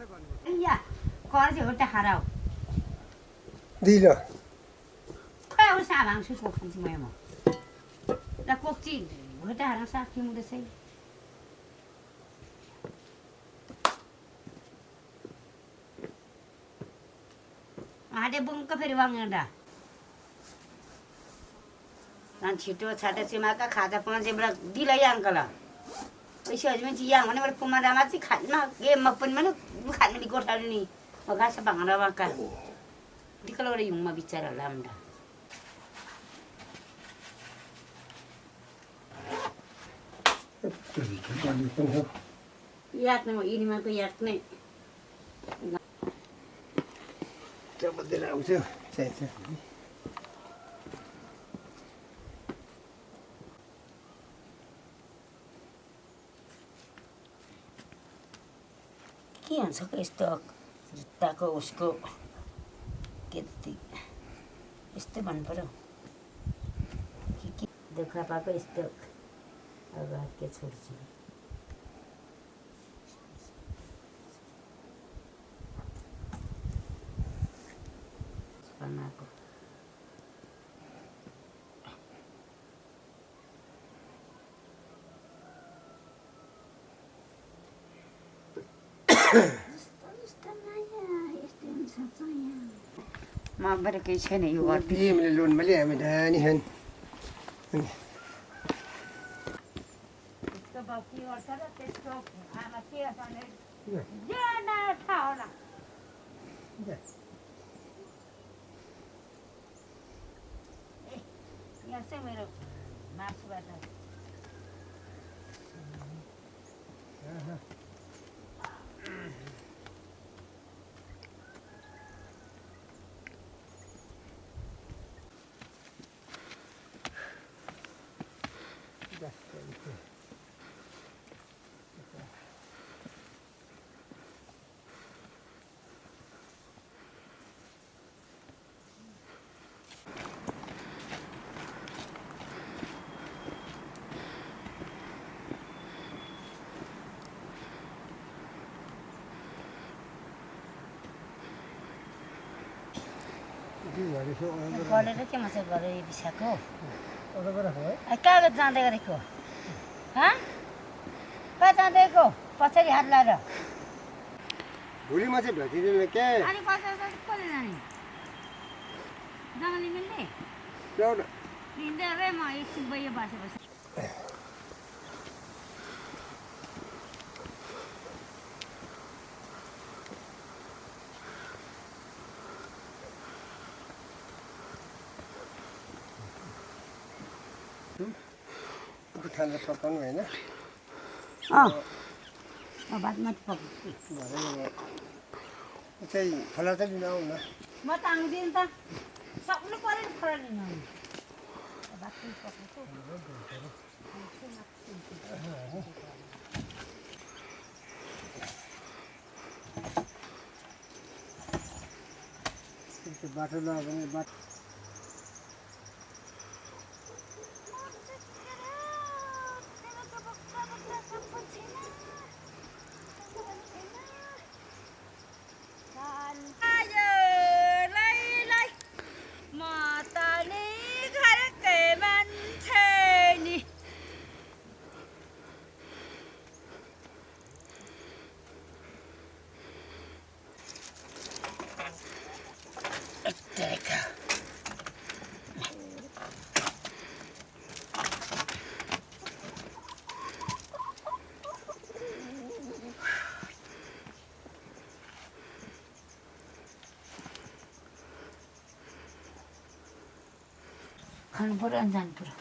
Iya, có gì ta khá đâu. Đi rồi. Kau sa bang su kok sih semua mah. Dah kok sih, kita harang sa kimu dah say. Ada bungka periwang dah. Nanti itu cata sih maka kata pun sih berak dilayang kalau. Wis aja macam yang mana berak pemadam mati khatna game apa mana khatna di kota ni. Maka sebang ada maka. Di kalau ada yang mau bicara lamda. Yak ni mau ini mah tu yak ni. Coba dia nak usaha. Saya. Kian sak stok cerita ko usko कितनी इस्ते बन पड़ो कि देखा पापा इस्ते अब आज के छोड़ ची बना को mà bây giờ cái xe nàyอยู่ Đi mình luôn mà lẹ mình đãนี่ hen. तो बाकी और सारा टेस्ट आना चाहिए साने जाना था ना यहाँ से मेरे मार्क्स बैठा कलेर के माछा गरे बिसाको कहाँ जाँदै गरेको हँ कहाँ जाँदैको पछाडि हात लाएर भोलिमा चाहिँ भेटिँदैन के अनि कसले जाने जङ्गली मिल्ने ल्याउन लिँदै रे म एकछिन बयो बसेपछि खाना पकाउनु होइन बादमा पकाउँछु चाहिँ खोला चाहिँ लिन आउनु न म त आउँदिनँ त सक्नु पऱ्यो नि खोला लिन आउनु बादमा पकाउँछु बाटो नआयो भने बाटो खानु पऱ्यो अनि जानु पऱ्यो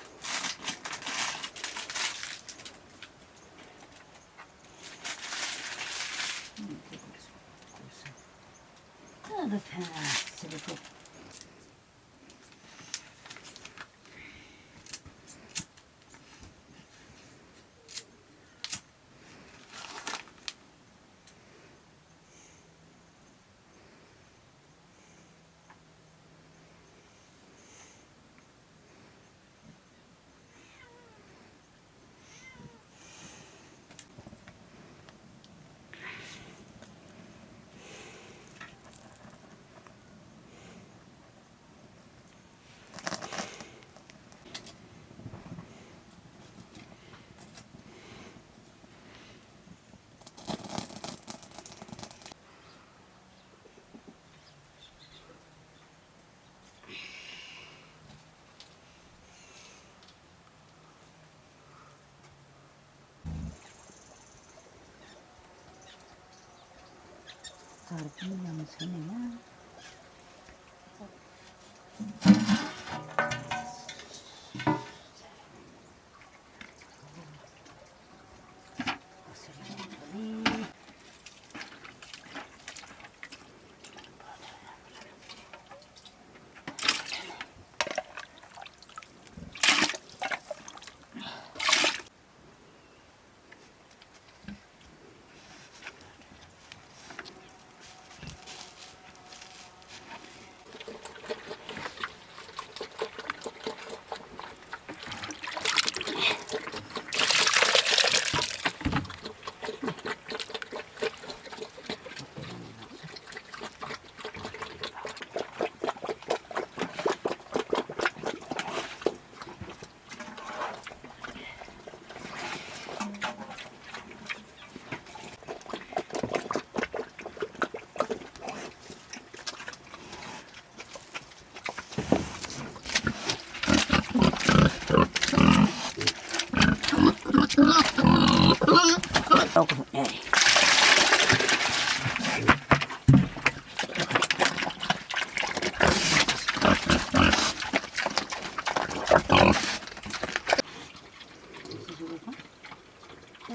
मसाहरू पनि ल्याउनु छैन होइन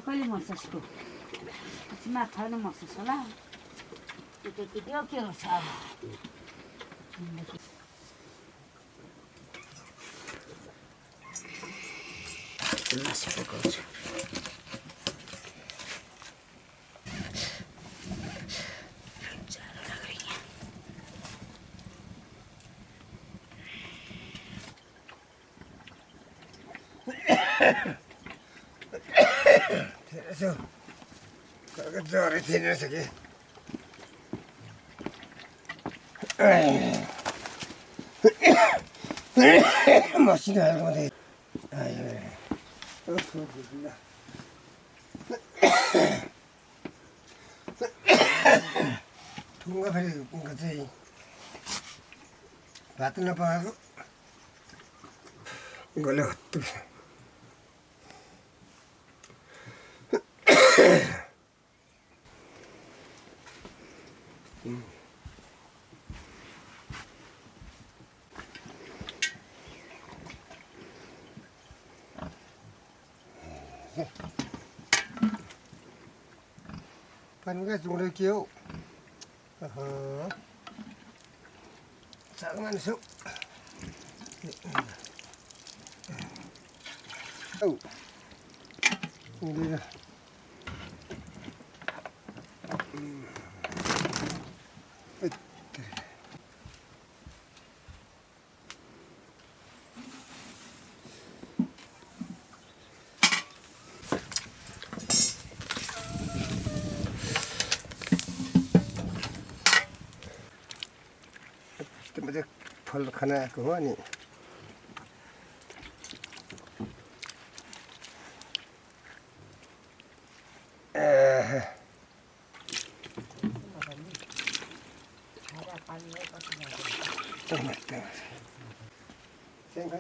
कहिले मर्छ यसको माछा पनि मर्छ होला त्यो के गर्छ अब मासु पकाउँछु यसो ज्वरै थिएन रहेछ कि मसिनो खालको मात्रै ठुङ्गा फेरि चाहिँ भात नपकाएको गल्यो हत्तु पानीका जुँडो के हो साग मान्छौ औ फल खान आएको हो अनि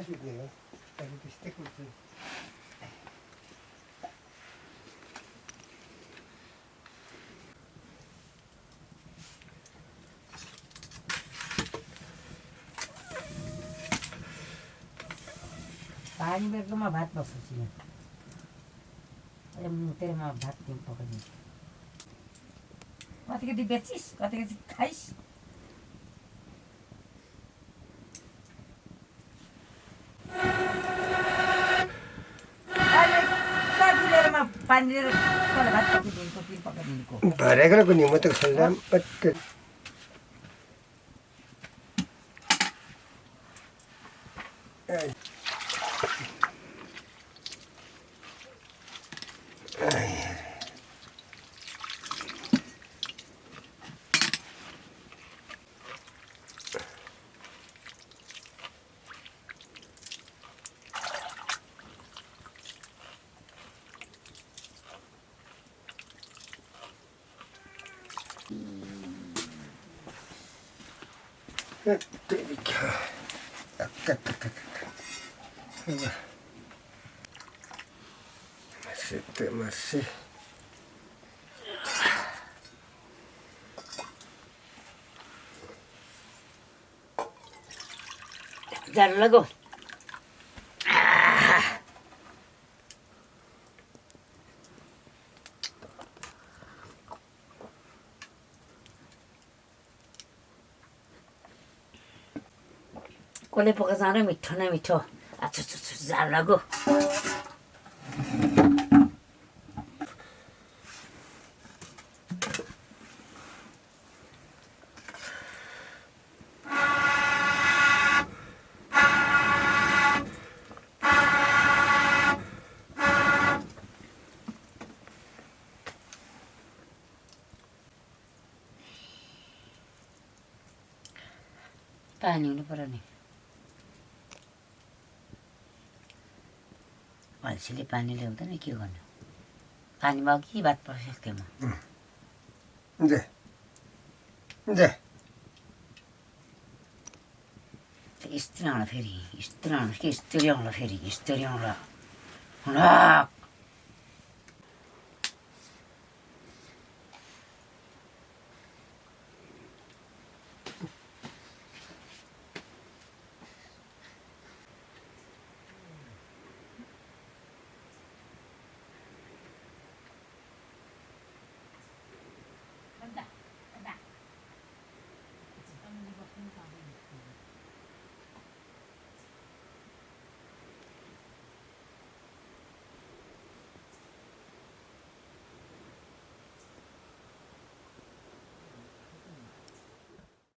सुत्ने हो त्यस्तै कुर्छु पानी बेगमा भात बस्छु तेरोमा भात तिमी पकाइदिन्छु कति कति बेचिस् कति कति खाइस् पानी लिएर भात पकाइदिएको तिमी पकाइदिनुको भरेको नि म त खेल्दा masih जाडो लाग्यो कसले पकाएको जाँडो मिठो न मिठो आच्छो जाडो लाग्यो पानी हुनु पर्यो नि अल्छीले पानी ल्याउँदैन के गर्नु पानीमा अघि भात पर्छ म दे दे यस्तो ल्याउँला फेरि यस्तो ल्याउँला के यस्तो ल्याउँला फेरि यस्तो ल्याउँला